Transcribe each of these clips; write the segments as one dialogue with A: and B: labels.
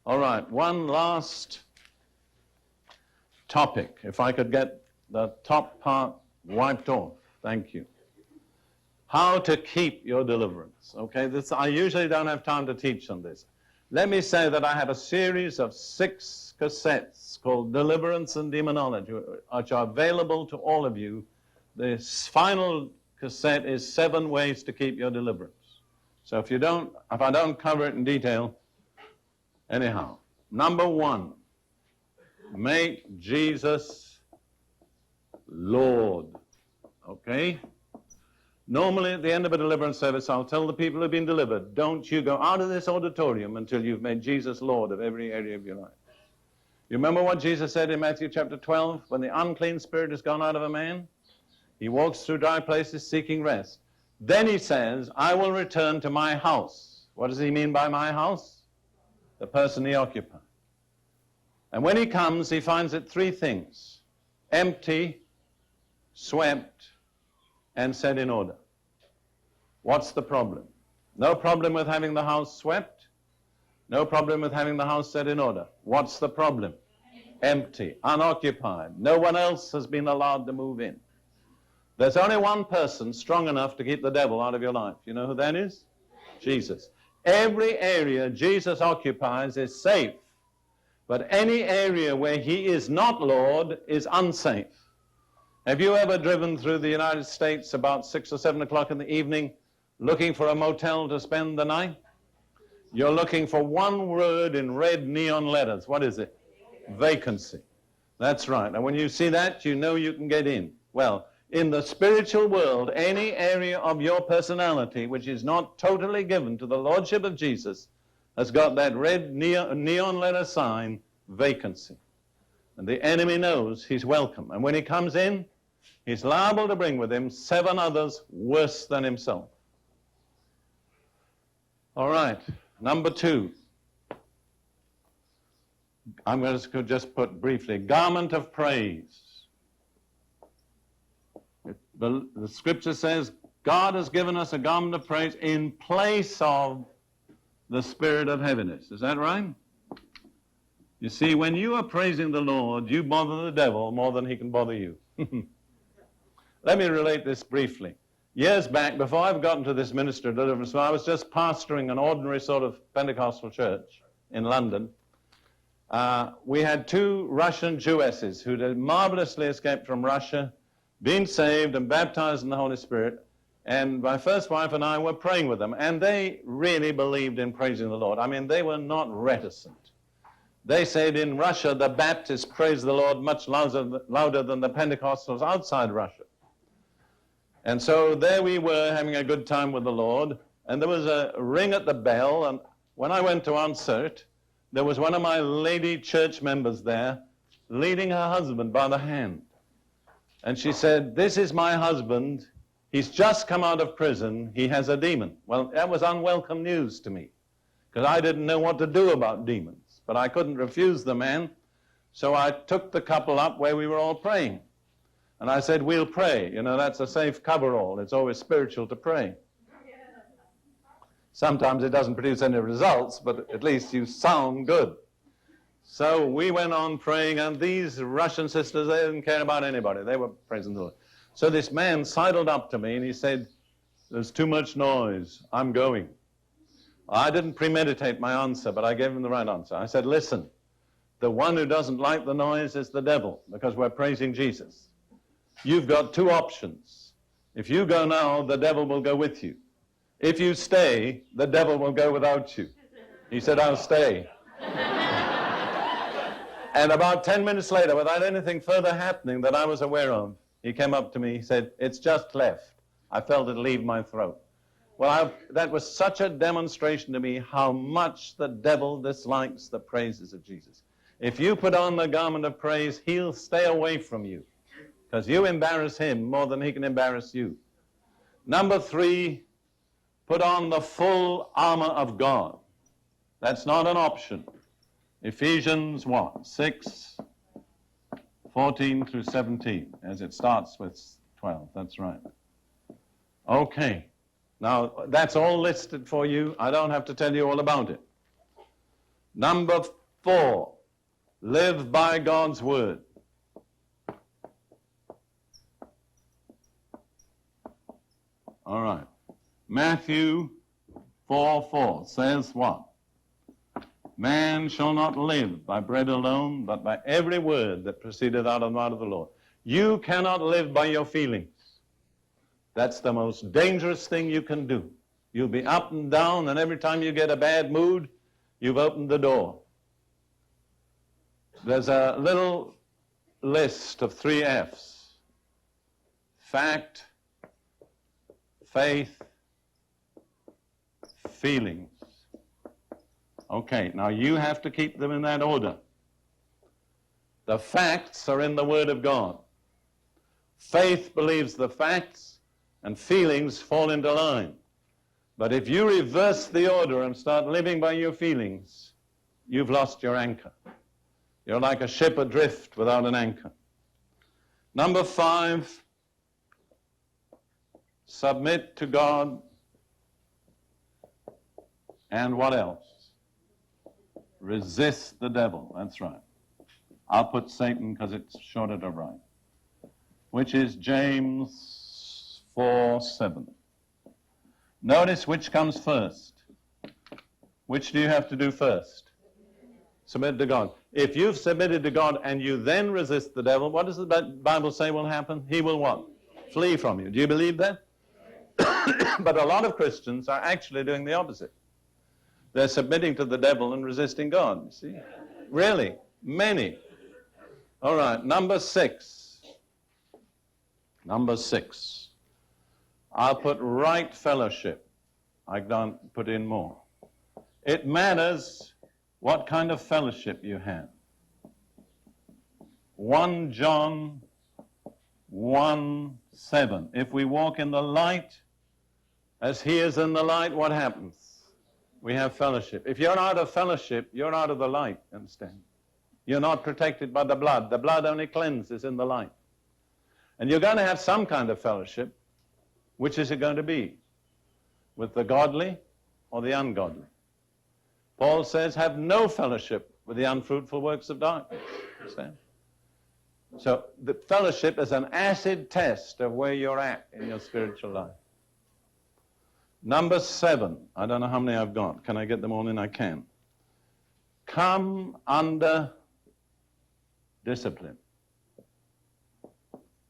A: All right, one last topic. If I could get the top part wiped off. Thank you. How to keep your deliverance. Okay, I usually don't have time to teach on this. Let me say that I have a series of 6 cassettes called Deliverance and Demonology, which are available to all of you. The final cassette is 7 ways to keep your deliverance. So if I don't cover it in detail, anyhow. Number 1, make Jesus Lord. Okay? Normally at the end of a deliverance service, I'll tell the people who've been delivered, don't you go out of this auditorium until you've made Jesus Lord of every area of your life. You remember what Jesus said in Matthew chapter 12? When the unclean spirit has gone out of a man, he walks through dry places seeking rest. Then he says, I will return to my house. What does he mean by my house? The person he occupies. And when he comes, he finds it 3 things: empty, swept, and set in order. What's the problem? No problem with having the house swept. No problem with having the house set in order. What's the problem? Empty, unoccupied. No one else has been allowed to move in. There's only one person strong enough to keep the devil out of your life. You know who that is? Jesus. Every area Jesus occupies is safe, but any area where he is not Lord is unsafe. Have you ever driven through the United States about 6 or 7 o'clock in the evening looking for a motel to spend the night? You're looking for one word in red neon letters. What is it? Vacancy. That's right. And when you see that, you know you can get in. Well, in the spiritual world, any area of your personality which is not totally given to the Lordship of Jesus has got that red neon letter sign, vacancy. And the enemy knows he's welcome. And when he comes in, he's liable to bring with him 7 others worse than himself. All right, number 2. I'm going to just put briefly, garment of praise. The scripture says God has given us a garment of praise in place of the spirit of heaviness. Is that right? You see, when you are praising the Lord, you bother the devil more than he can bother you. Let me relate this briefly. Years back, before I've gotten to this ministry of deliverance, I was just pastoring an ordinary sort of Pentecostal church in London. We had 2 Russian Jewesses who had marvelously escaped from Russia, been saved and baptized in the Holy Spirit, and my first wife and I were praying with them, and they really believed in praising the Lord. I mean, they were not reticent. They said in Russia, the Baptists praise the Lord much louder than the Pentecostals outside Russia. And so there we were having a good time with the Lord, and there was a ring at the bell, and when I went to answer it, there was one of my lady church members there leading her husband by the hand. And she said, this is my husband. He's just come out of prison. He has a demon. Well, that was unwelcome news to me, because I didn't know what to do about demons. But I couldn't refuse the man, so I took the couple up where we were all praying. And I said, we'll pray. You know, that's a safe coverall. It's always spiritual to pray. Sometimes it doesn't produce any results, but at least you sound good. So we went on praying, and these Russian sisters, they didn't care about anybody. They were praising the Lord. So this man sidled up to me, and he said, there's too much noise. I'm going. I didn't premeditate my answer, but I gave him the right answer. I said, listen, the one who doesn't like the noise is the devil, because we're praising Jesus. You've got 2 options. If you go now, the devil will go with you. If you stay, the devil will go without you. He said, I'll stay. And about 10 minutes later, without anything further happening that I was aware of, he came up to me, he said, it's just left. I felt it leave my throat. Well, that was such a demonstration to me how much the devil dislikes the praises of Jesus. If you put on the garment of praise, he'll stay away from you, because you embarrass him more than he can embarrass you. Number 3, put on the full armor of God. That's not an option. Ephesians 6, 14 through 17, as it starts with 12. That's right. Okay. Now, that's all listed for you. I don't have to tell you all about it. Number 4, live by God's word. All right. Matthew 4:4 says what? Man shall not live by bread alone, but by every word that proceedeth out of the mouth of the Lord. You cannot live by your feelings. That's the most dangerous thing you can do. You'll be up and down, and every time you get a bad mood, you've opened the door. There's a little list of 3 F's. Fact, faith, feelings. Okay, now you have to keep them in that order. The facts are in the Word of God. Faith believes the facts, and feelings fall into line. But if you reverse the order and start living by your feelings, you've lost your anchor. You're like a ship adrift without an anchor. Number 5, submit to God. And what else? Resist the devil. That's right. I'll put Satan because it's shorter to write, which is James 4:7. Notice which comes first. Which do you have to do first? Submit to God. If you've submitted to God and you then resist the devil, what does the Bible say will happen? He will what? Flee from you. Do you believe that? But a lot of Christians are actually doing the opposite. They're submitting to the devil and resisting God, you see. Really, many. All right, number 6. Number 6. I'll put right fellowship. I don't put in more. It matters what kind of fellowship you have. 1 John 1:7. If we walk in the light, as he is in the light, what happens? We have fellowship. If you're out of fellowship, you're out of the light, understand? You're not protected by the blood. The blood only cleanses in the light. And you're going to have some kind of fellowship. Which is it going to be? With the godly or the ungodly? Paul says, have no fellowship with the unfruitful works of darkness. Understand? So the fellowship is an acid test of where you're at in your spiritual life. Number 7. I don't know how many I've got. Can I get them all in? I can. Come under discipline.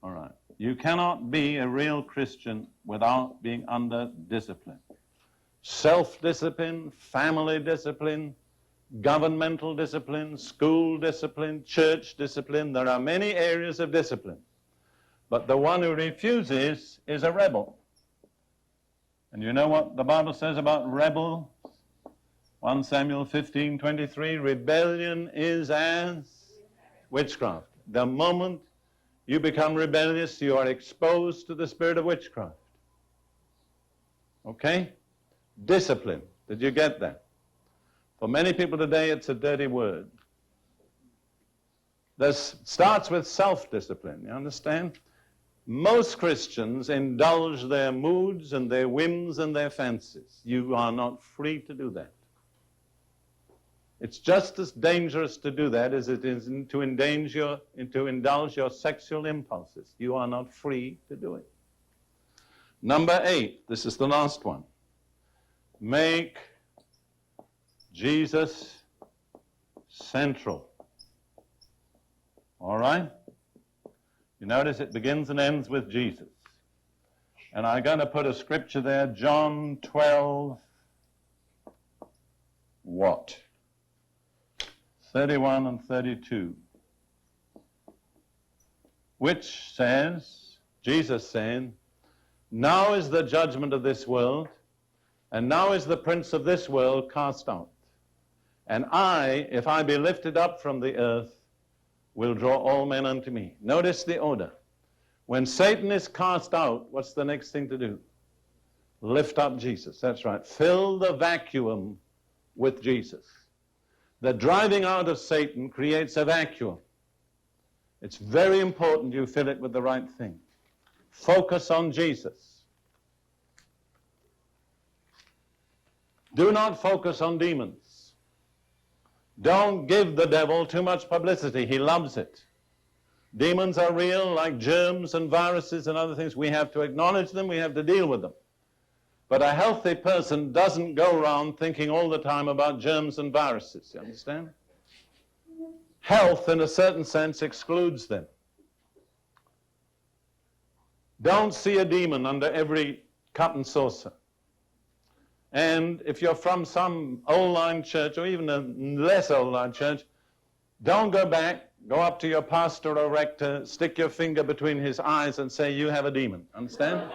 A: All right. You cannot be a real Christian without being under discipline. Self-discipline, family discipline, governmental discipline, school discipline, church discipline. There are many areas of discipline. But the one who refuses is a rebel. And you know what the Bible says about rebels? 1 Samuel 15:23, rebellion is as witchcraft. The moment you become rebellious, you are exposed to the spirit of witchcraft. Okay? Discipline. Did you get that? For many people today, it's a dirty word. This starts with self-discipline, you understand? Most Christians indulge their moods and their whims and their fancies. You are not free to do that. It's just as dangerous to do that as it is to indulge your sexual impulses. You are not free to do it. Number 8, this is the last one. Make Jesus central. All right? You notice it begins and ends with Jesus. And I'm going to put a scripture there, John 12, what? 31 and 32. Which says, Jesus saying, now is the judgment of this world, and now is the prince of this world cast out. And I, if I be lifted up from the earth, will draw all men unto me. Notice the order. When Satan is cast out, what's the next thing to do? Lift up Jesus. That's right. Fill the vacuum with Jesus. The driving out of Satan creates a vacuum. It's very important you fill it with the right thing. Focus on Jesus. Do not focus on demons. Don't give the devil too much publicity. He loves it. Demons are real, like germs and viruses and other things. We have to acknowledge them. We have to deal with them. But a healthy person doesn't go around thinking all the time about germs and viruses. You understand? Health, in a certain sense, excludes them. Don't see a demon under every cup and saucer. And if you're from some old-line church, or even a less old-line church, don't go back, go up to your pastor or rector, stick your finger between his eyes and say, you have a demon. Understand?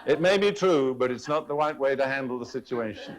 A: It may be true, but it's not the right way to handle the situation.